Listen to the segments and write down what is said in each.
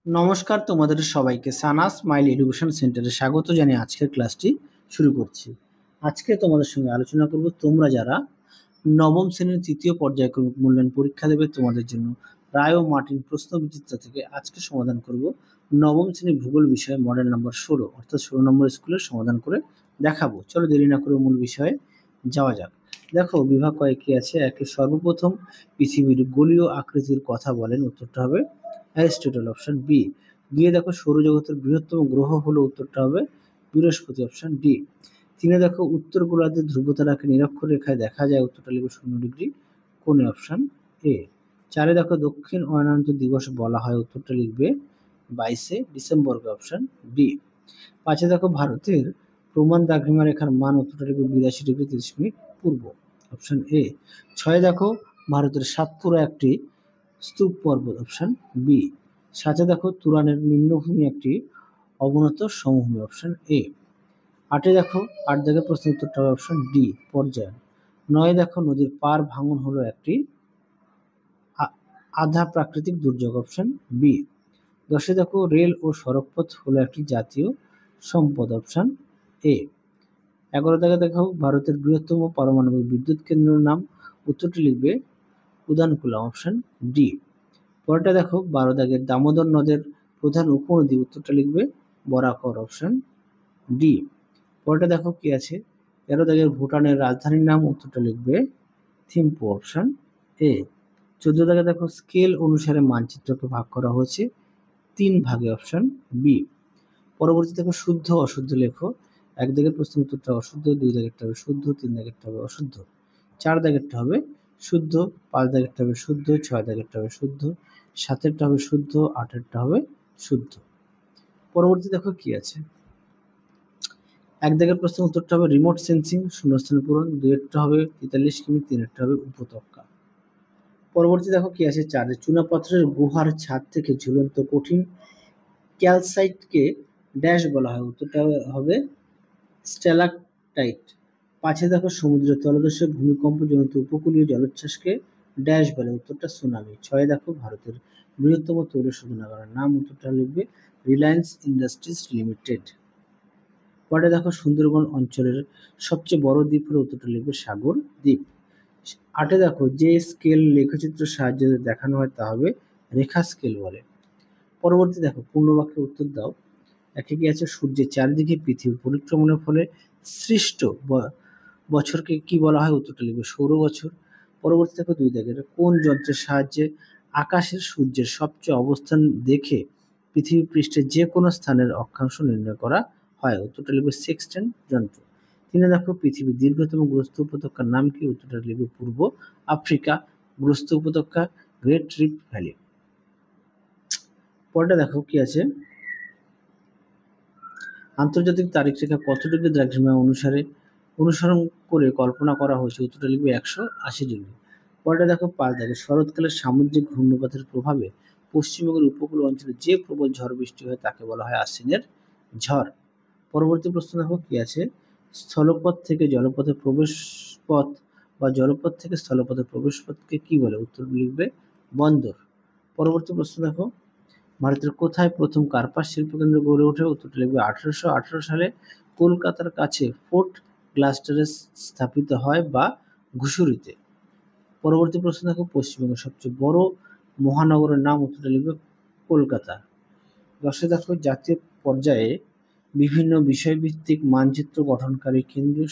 নমস্কার তোমাদের সবাইকে সানা স্মাইল এডুকেশন সেন্টারে স্বাগত জানিয়ে আজকের ক্লাসটি শুরু করছি। আজকে তোমাদের সঙ্গে আলোচনা করব তোমরা যারা নবম শ্রেণীর তৃতীয় পর্যায়ক্রমিক মূল্যায়ন পরীক্ষা দেবে তোমাদের জন্য রায় ও মার্টিন প্রশ্ন বিচিত্রা থেকে আজকে সমাধান করব নবম শ্রেণীর ভূগোল বিষয়ে মডেল নম্বর 16 অর্থাৎ 16 নম্বর স্কুলের সমাধান করে দেখাবো। চলো দেরি না করে মূল বিষয়ে যাওয়া যাক। দেখো বিভাগ কয়েকটি আছে। একে সর্বপ্রথম পৃথিবীর গোলীয় আকৃতির কথা বলেন, উত্তরটা হবে অ্যারিস্টটল, অপশন বি। দুইয়ে দেখো সৌরজগতের বৃহত্তম গ্রহ হলো, উত্তরটা হবে বৃহস্পতি, অপশন ডি। তিনে দেখো উত্তর গোলার্ধের ধ্রুবতারাকে নিরক্ষর রেখায় দেখা যায়, উত্তরটা লিখবে 0 ডিগ্রি কোণে, অপশন এ। চারে দেখো দক্ষিণ অয়নান্ত দিবস বলা হয়, উত্তরটা লিখবে 22শে ডিসেম্বরকে, অপশন ডি। পাঁচে দেখো ভারতের প্রমাণ দ্রাঘিমা রেখার মান, উত্তরটা লিখবে 82 degree 30 minute Purba, option A. ছয়ে দেখো ভারতের সাতপুরা একটি স্তূপ পর্বত, অপশন বি। সাথে দেখো তুরানের নিম্নভূমি একটি অবনত সমভূমি, অপশন এ। আটে দেখো আট দাগের প্রশ্ন, উত্তরটা হবে অপশন ডি পর্যায়। নয় দেখো নদীর পার ভাঙন হলো একটি আধা প্রাকৃতিক দুর্যোগ, অপশন বি। দশে দেখো রেল ও সড়কপথ হলো একটি জাতীয় সম্পদ, অপশন এ। 11 দাগে দেখো ভারতের বৃহত্তম পারমাণবিক বিদ্যুৎ কেন্দ্রের নাম, উত্তরটি লিখবে উদানকুলাম, অপশন ডি। পরেরটা দেখো 12 দাগের দামোদর নদের প্রধান উপনদী, উত্তরটা লিখবে বরাকর, অপশন ডি। পরেরটা দেখো কি আছে, 13 দাগের ভুটানের রাজধানীর নাম, উত্তরটা লিখবে থিম্পু, অপশন এ। 14 দাগে দেখো স্কেল অনুসারে মানচিত্রকে ভাগ করা হয়েছে 3 ভাগে, অপশন বি। পরবর্তী দেখো শুদ্ধ অশুদ্ধ লেখো। 1 দাগের প্রশ্ন, উত্তরটা অশুদ্ধ, 2 দাগেরটা হবে শুদ্ধ, 3 দাগেরটা হবে অশুদ্ধ, 4 দাগেরটা হবে শুদ্ধ, 5 দাগেরটা হবে শুদ্ধ, 6 দাগেরটা হবে শুদ্ধ, 7এরটা হবে শুদ্ধ, 8এরটা হবে শুদ্ধ। পরবর্তী দেখো কি আছে, 1 দাগের প্রশ্ন, উত্তরটা হবে রিমোট সেন্সিং, শূন্যস্থান পূরণ, 2এরটা হবে 43 কিমি, 3এরটা হবে উপত্যকা। পরবর্তী দেখো কি আছে, 4 চুনাপাথরের গুহার ছাদ থেকে ঝুলন্ত কঠিন ক্যালসাইটকে ড্যাশ বলা হয়, উত্তরটা হবে স্ট্যালাকটাইট। 5 দেখো সমুদ্রের তলদেশে ভূমিকম্পজনিত উপকূলীয় জলোচ্ছ্বাসকে ড্যাশ বলে, উত্তরটা সুনামি। 6 দেখো ভারতের বৃহত্তম তৈল শোধনাগারের নাম, উত্তরটা লিখবে রিলায়েন্স ইন্ডাস্ট্রিজ লিমিটেড। পরে দেখো সুন্দরবন অঞ্চলের সবচেয়ে বড় দ্বীপ হলো, উত্তরটা লিখবে সাগর দ্বীপ। 8 দেখো যে স্কেল লেখচিত্রের সাহায্যে দেখানো হয় তা হবে রেখা স্কেল বলে। পরবর্তী দেখো পূর্ণ বাক্যে উত্তর দাও। একে কি আছে, সূর্যের চারিদিকে পৃথিবী পরিক্রমণের ফলে সৃষ্ট বছরকে কি বলা হয়, উত্তরটা লিখবে সৌর বছর। পরবর্তী দেখো 2 দাগের কোন যন্ত্রের সাহায্যে আকাশের সূর্যের সবচেয়ে অবস্থান দেখে পৃথিবী পৃষ্ঠের যে কোনো স্থানের অক্ষাংশ নির্ণয় করা হয়, উত্তরটা লিখবে সেক্সটেন্ট যন্ত্র। 3 দেখো পৃথিবীর দীর্ঘতম গ্রস্ত উপত্যকার নাম কি, উত্তরটা লিখবে পূর্ব আফ্রিকা গ্রস্ত উপত্যকা, গ্রেট রিফট ভ্যালি। পরেরটা দেখো কি আছে, আন্তর্জাতিক তারিখ রেখা কত ডিগ্রি দ্রাঘিমা অনুসরণ করে কল্পনা করা হয়েছে, উত্তরটা লিখবে 180 ডিগ্রি। পরেরটা দেখো 5 দাগে শরৎকালের সামুদ্রিক ঘূর্ণিপাতের প্রভাবে পশ্চিমবঙ্গের উপকূল অঞ্চলে যে প্রবল ঝড় বৃষ্টি হয় তাকে বলা হয় আশ্বিনের ঝড়। পরবর্তী প্রশ্ন দেখো কি আছে, স্থলপথ থেকে জলপথের প্রবেশ পথ বা জলপথ থেকে স্থলপথের প্রবেশ পথকে কি বলে, উত্তর লিখবে বন্দর। পরবর্তী প্রশ্ন দেখো, ভারতের কোথায় প্রথম কার্পাস শিল্পকেন্দ্র গড়ে ওঠে, উত্তরটা লিখবে 1818 সালে কলকাতার কাছে ফোর্ট গ্লাস্টারে স্থাপিত হয় বা ঘুষুরিতে। পরবর্তী প্রশ্ন দেখো, পশ্চিমবঙ্গের সবচেয়ে বড় মহানগরের নাম, উত্তরটা লিখবে কলকাতা। 10 দেখো জাতীয় পর্যায়ে বিভিন্ন বিষয়ভিত্তিক মানচিত্র গঠনকারী কেন্দ্রীয়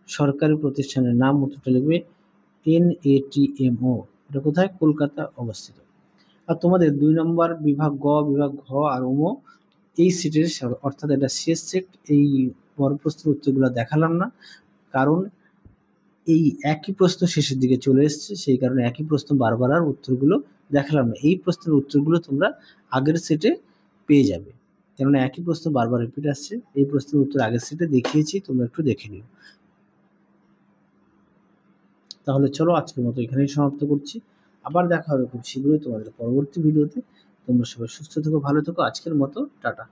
সরকারি প্রতিষ্ঠানের নাম, উত্তরটা লিখবে NATMO। এটা কোথায়, কলকাতা অবস্থিত। আর তোমাদের 2 নম্বর বিভাগ গ, বিভাগ ঘ আর উম এই সেটের অর্থাৎ এটা শেষ সেট। এই বড় প্রশ্নের উত্তরগুলো দেখালাম না, কারণ এই একই প্রশ্ন শেষের দিকে চলে এসছে, সেই কারণে একই প্রশ্ন বারবার আর উত্তরগুলো দেখালাম না। এই প্রশ্নের উত্তরগুলো তোমরা আগের সেটে পেয়ে যাবে, কেননা একই প্রশ্ন বারবার রিপিট আসছে। এই প্রশ্নের উত্তর আগের সেটে দেখিয়েছি, তোমরা একটু দেখে নিও। তাহলে চলো আজকের মতো এখানেই সমাপ্ত করছি। আবার দেখা হবে খুব শীঘ্রই তোমাদের পরবর্তী ভিডিওতে। তোমরা সবাই সুস্থ থেকো, ভালো থেকো। আজকের মতো টাটা।